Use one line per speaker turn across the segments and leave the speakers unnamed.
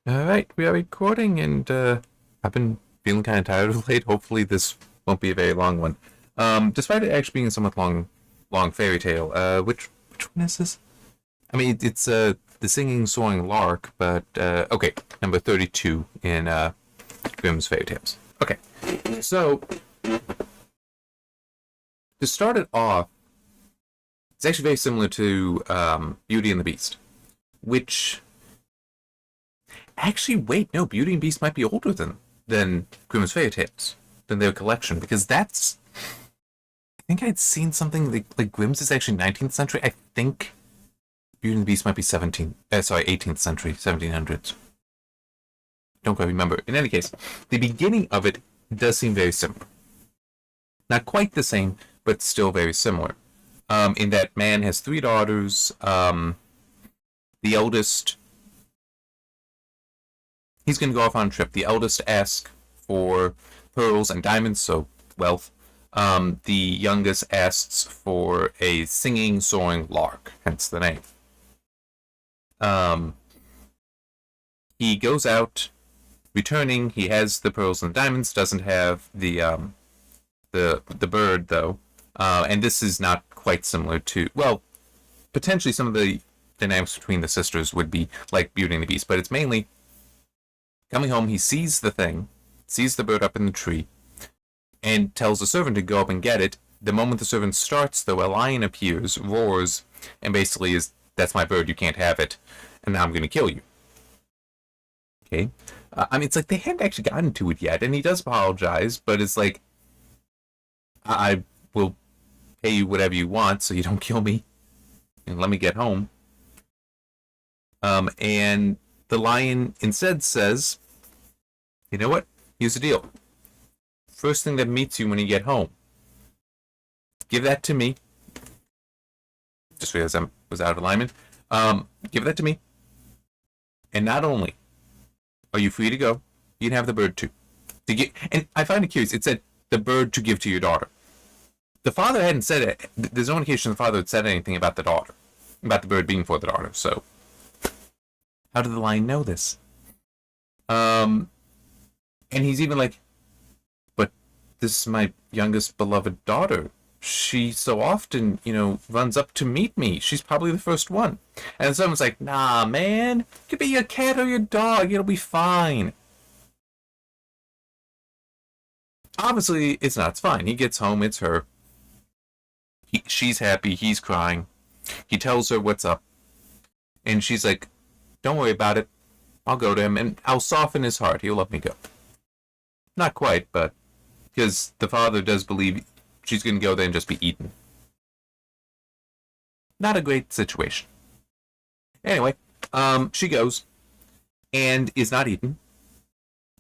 All right, we are recording, and I've been feeling kind of tired of late. Hopefully, this won't be a very long one. Despite it actually being a somewhat long fairy tale. Which one is this? I mean, it's the singing Soaring Lark, but okay, number 32 in Grimm's fairy tales. Okay, so to start it off, it's actually very similar to Beauty and the Beast, which actually, wait, no, Beauty and Beast might be older than Grimm's Fairy Tales, than their collection, because that's. I think I'd seen something like Grimm's is actually 19th century. I think Beauty and the Beast might be 18th century, 1700s. Don't quite remember. In any case, the beginning of it does seem very similar. Not quite the same, but still very similar. In that man has three daughters. The eldest he's going to go off on a trip. The eldest asks for pearls and diamonds, so wealth. The youngest asks for a singing, soaring lark, hence the name. He goes out, returning. He has the pearls and diamonds. Doesn't have the bird though, and this is not quite similar to potentially some of the dynamics between the sisters would be like Beauty and the Beast, but it's mainly coming home, he sees the thing, sees the bird up in the tree, and tells the servant to go up and get it. The moment the servant starts, though, a lion appears, roars, and basically is, "That's my bird, you can't have it, and now I'm going to kill you." Okay? I mean, it's like they haven't actually gotten to it yet, and he does apologize, but it's like, I will pay you whatever you want so you don't kill me, and let me get home. And the lion instead says, "You know what? Here's the deal. First thing that meets you when you get home, give that to me." Just realized I was out of alignment. Give that to me. And not only are you free to go, you can have the bird too. And I find it curious. It said the bird to give to your daughter. The father hadn't said it. There's no indication the father had said anything about the daughter, about the bird being for the daughter. So, how did the lion know this? And he's even like, "But this is my youngest beloved daughter. She so often, runs up to meet me. She's probably the first one." And someone's like, "Nah, man. It could be your cat or your dog. It'll be fine." Obviously, it's not. It's fine. He gets home. It's her. She's happy. He's crying. He tells her what's up. And she's like, "Don't worry about it. I'll go to him, and I'll soften his heart. He'll let me go." Not quite, but because the father does believe she's going to go there and just be eaten. Not a great situation. Anyway, she goes and is not eaten.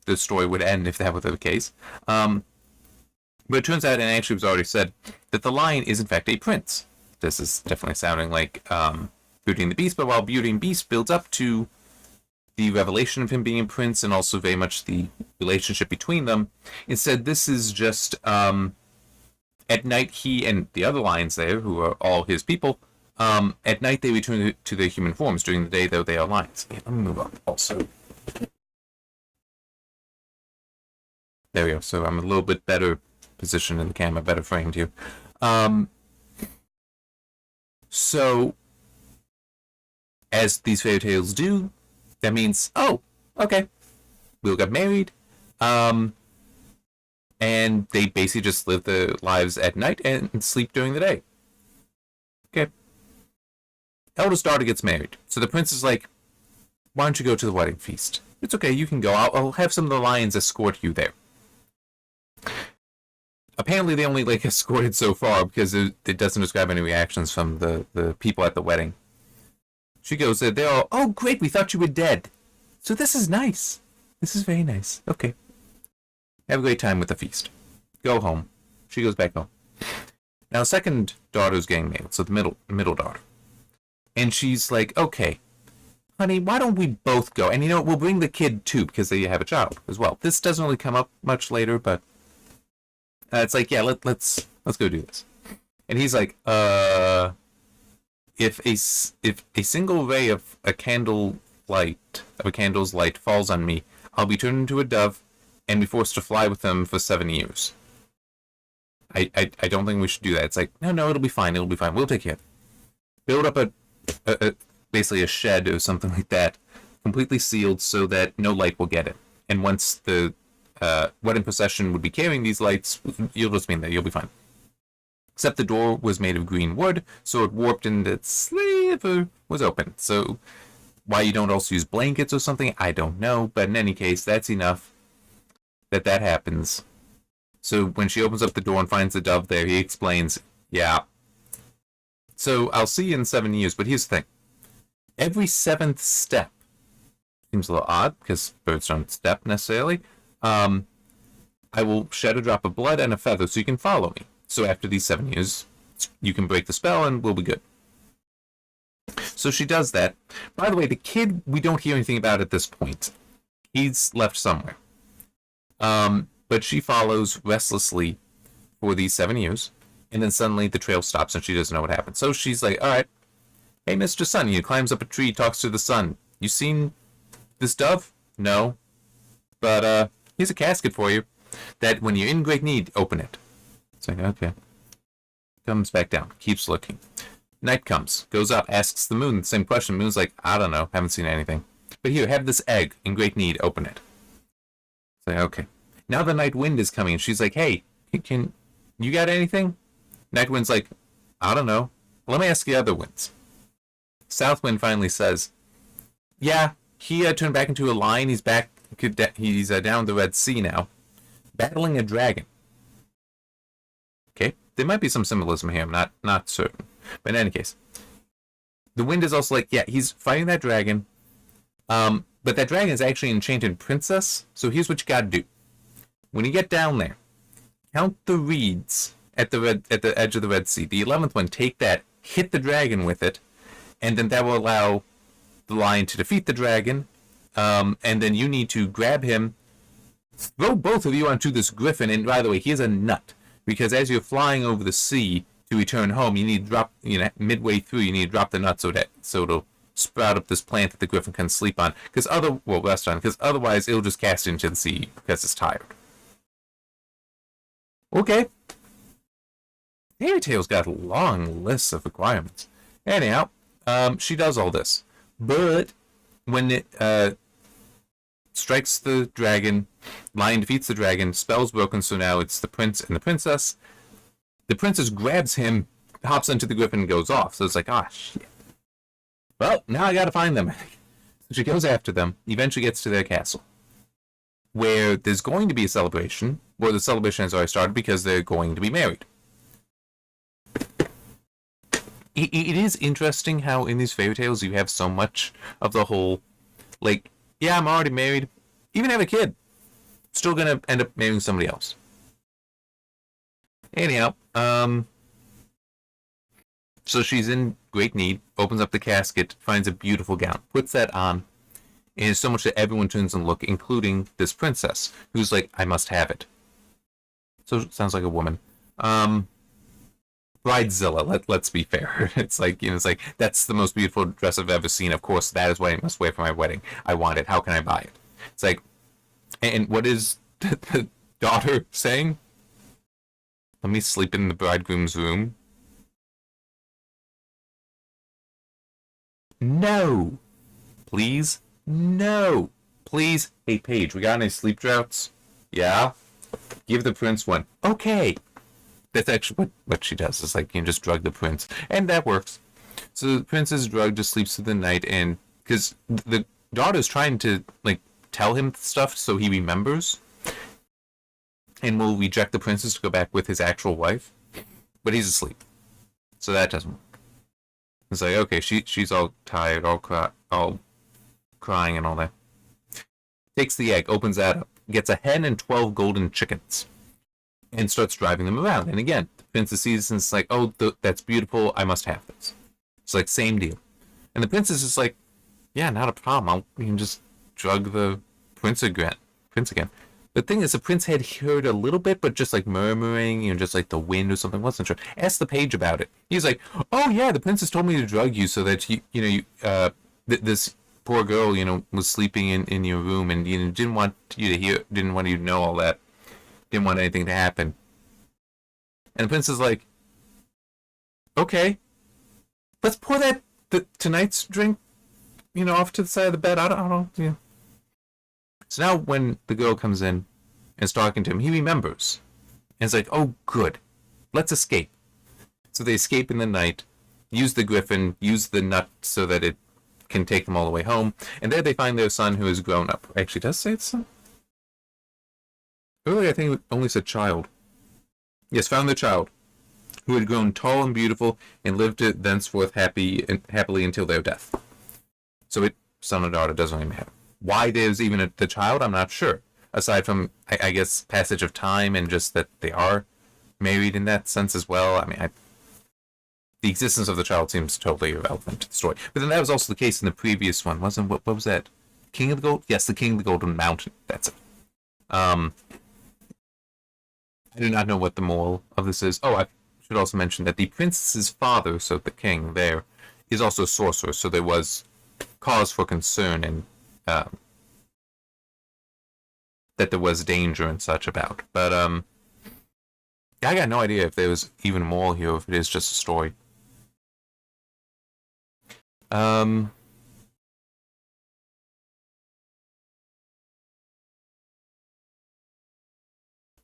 The story would end if that were the case. But it turns out, and actually was already said, that the lion is in fact a prince. This is definitely sounding like Beauty and the Beast, but while Beauty and the Beast builds up to the revelation of him being a prince and also very much the relationship between them, instead this is just at night he and the other lions there, who are all his people, at night they return to their human forms. During the day, though, they are lions. Yeah, let me move up also. There we go. So I'm a little bit better positioned in the camera, better framed here. So, as these fairy tales do, that means, oh, okay, we'll get married. And they basically just live their lives at night and sleep during the day. Okay. Eldest daughter gets married. So the prince is like, "Why don't you go to the wedding feast? It's okay, you can go. I'll have some of the lions escort you there." Apparently they only escorted so far because it doesn't describe any reactions from the people at the wedding. She goes there, they're all, "Oh great, we thought you were dead. So this is nice. This is very nice. Okay. Have a great time with the feast. Go home." She goes back home. Now second daughter's getting married, so the middle daughter. And she's like, "Okay, honey, why don't we both go? And we'll bring the kid too, because they have a child as well." This doesn't really come up much later, but it's like, yeah, let's go do this. And he's like, if a single ray of a candle light, of a candle's light, falls on me, I'll be turned into a dove and be forced to fly with them for 7 years. I don't think we should do that. It's like, no, it'll be fine. It'll be fine. We'll take care of it. Build up basically a shed or something like that, completely sealed so that no light will get it. And once the wedding procession would be carrying these lights, you'll just be in there. You'll be fine. Except the door was made of green wood, so it warped and its sliver was open. So why you don't also use blankets or something, I don't know. But in any case, that's enough that happens. So when she opens up the door and finds the dove there, he explains, yeah. So I'll see you in 7 years, but here's the thing. Every 7th step, seems a little odd, because birds don't step necessarily, I will shed a drop of blood and a feather so you can follow me. So after these 7 years, you can break the spell and we'll be good. So she does that. By the way, the kid, we don't hear anything about at this point. He's left somewhere. But she follows restlessly for these 7 years, and then suddenly the trail stops and she doesn't know what happened. So she's like, all right, hey, Mr. Sun, he climbs up a tree, talks to the sun. You seen this dove? No. But here's a casket for you that when you're in great need, open it. It's like, okay. Comes back down, keeps looking. Night comes, goes up, asks the moon the same question. Moon's like, I don't know, haven't seen anything. But here, have this egg, in great need, open it. It's like, okay. Now the night wind is coming, and she's like, hey, can you got anything? Night wind's like, I don't know. Let me ask the other winds. South wind finally says, yeah, he turned back into a lion. He's back. He's down the Red Sea now, battling a dragon. Okay, there might be some symbolism here. I'm not certain, but in any case, the wind is also like, yeah, he's fighting that dragon. But that dragon is actually an enchanted princess. So here's what you gotta do. When you get down there, count the reeds at the edge of the Red Sea. The 11th one, take that, hit the dragon with it, and then that will allow the lion to defeat the dragon. And then you need to grab him, throw both of you onto this griffin. And by the way, here's a nut, because as you're flying over the sea to return home, you need to drop, midway through, you need to drop the nut so it'll sprout up this plant that the griffin can sleep on. Rest on, because otherwise it'll just cast into the sea because it's tired. Okay. Fairy Tale's got a long list of requirements. Anyhow, she does all this. But when it strikes the dragon, lion defeats the dragon, spell's broken, so now it's the prince and the princess. The princess grabs him, hops onto the griffin, and goes off. So it's like, shit. Well, now I gotta find them. So she goes after them, eventually gets to their castle, where there's going to be a celebration, or the celebration has already started because they're going to be married. It is interesting how in these fairy tales you have so much of the whole, like, yeah, I'm already married, even have a kid, still gonna end up marrying somebody else. Anyhow, so she's in great need, opens up the casket, finds a beautiful gown, puts that on, and it's so much that everyone turns and look, including this princess, who's like, I must have it. So it sounds like a woman. Bridezilla, let's be fair. It's like, that's the most beautiful dress I've ever seen. Of course, that is what I must wear for my wedding. I want it. How can I buy it? It's like, and what is the daughter saying? Let me sleep in the bridegroom's room. No. Please. No. Please. Hey, Paige, we got any sleep droughts? Yeah? Give the prince one. Okay. That's actually what she does. Is like, just drug the prince. And that works. So the prince is drugged, just sleeps through the night, and because the daughter's trying to, tell him stuff so he remembers, and will reject the princess to go back with his actual wife, but he's asleep. So that doesn't work. It's like, okay, she's all tired, all crying and all that. Takes the egg, opens that up, gets a hen and 12 golden chickens, and starts driving them around. And again, the princess sees and it's like, oh, that's beautiful, I must have this. It's like, same deal. And the princess is like, yeah, not a problem. You can just drug the prince again. The thing is, the prince had heard a little bit, but just murmuring, just the wind or something. Wasn't sure. Ask the page about it. He's like, oh yeah, the princess told me to drug you so that this poor girl, was sleeping in your room, and didn't want you to hear, didn't want you to know all that, didn't want anything to happen. And the prince is like, okay, let's pour tonight's drink, off to the side of the bed. I don't know. Yeah. So now when the girl comes in and is talking to him, he remembers. And it's like, oh, good. Let's escape. So they escape in the night, use the griffin, use the nut so that it can take them all the way home. And there they find their son who is grown up. Actually, does it say it's son? Earlier, I think it only said child. Yes, found their child, who had grown tall and beautiful and lived thenceforth happily until their death. So son or daughter, doesn't really matter. Why there's even the child, I'm not sure. Aside from, I guess, passage of time and just that they are married in that sense as well. I mean, the existence of the child seems totally irrelevant to the story. But then that was also the case in the previous one, wasn't? What was that? King of the Gold? Yes, the King of the Golden Mountain. That's it. I do not know what the moral of this is. Oh, I should also mention that the princess's father, so the king there, is also a sorcerer. So there was cause for concern and that there was danger and such about. But yeah, I got no idea if there was even a moral here, or if it is just a story.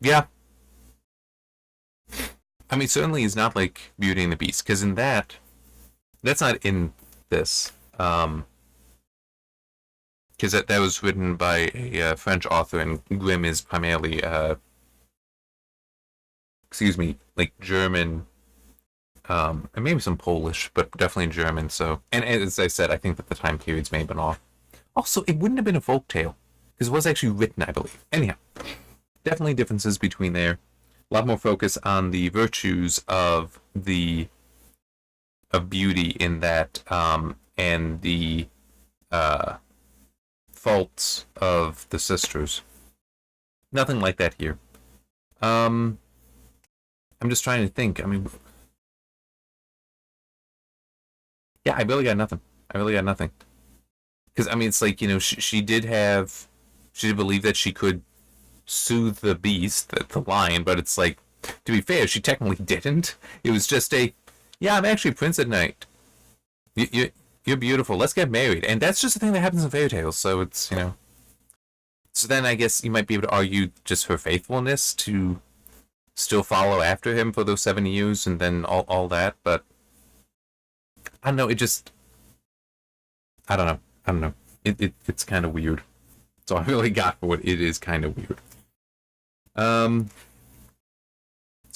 Yeah. I mean, certainly it's not like Beauty and the Beast, because in that's not in this. Because that was written by a French author, and Grimm is primarily, like German, and maybe some Polish, but definitely German. So, and as I said, I think that the time periods may have been off. Also, it wouldn't have been a folktale, because it was actually written, I believe. Anyhow, definitely differences between there. A lot more focus on the virtues of beauty in that, and the faults of the sisters. Nothing like that here. I'm just trying to think. I mean, yeah, I really got nothing. Because I mean, it's like, she did believe that she could soothe the beast, the lion, but it's like, to be fair, she technically didn't. It was just yeah, I'm actually Prince at Night. You're beautiful. Let's get married. And that's just the thing that happens in fairy tales. So it's, So then I guess you might be able to argue just her faithfulness to still follow after him for those 7 years and then all that. But I don't know. I don't know. It's kind of weird. So I really got for what it is kind of weird. So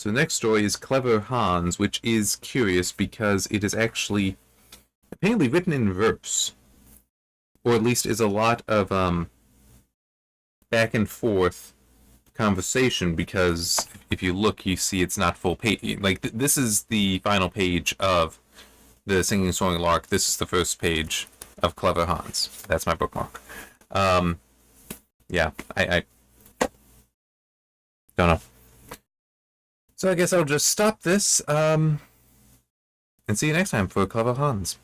the next story is Clever Hans, which is curious because it is actually apparently written in verse, or at least is a lot of back and forth conversation, because if you look, you see it's not full page. Like, this is the final page of the Singing Soaring Lark. This is the first page of Clever Hans. That's my bookmark. Yeah, I don't know. So I guess I'll just stop this, and see you next time for Clever Hans.